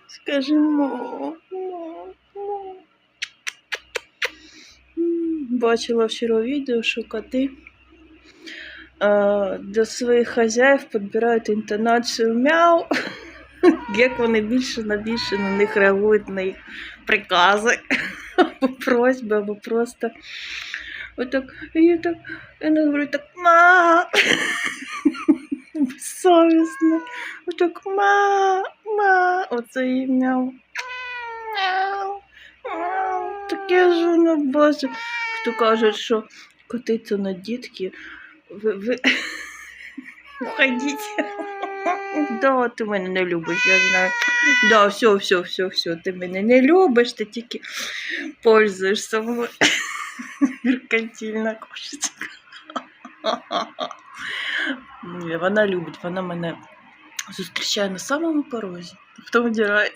Скажи мо. Бачила вчора відео, що коти до своїх хазяїв підбирають інтонацію мяу, як вони більше на них реагують на їх прикази, або просьби, або просто отак, і вони говорять так ма, безсовісно, отак ма, оце і мяу. Таке ж воно, боже. Хто каже, що коти це на дітки, ви уходіть. Да, ти мене не любиш, я знаю. Да, все, ти мене не любиш, ти тільки пользуєшся мною. Меркантильна кошечка. Вона любить, вона мене зустрічає на самому порозі, потім вдирає.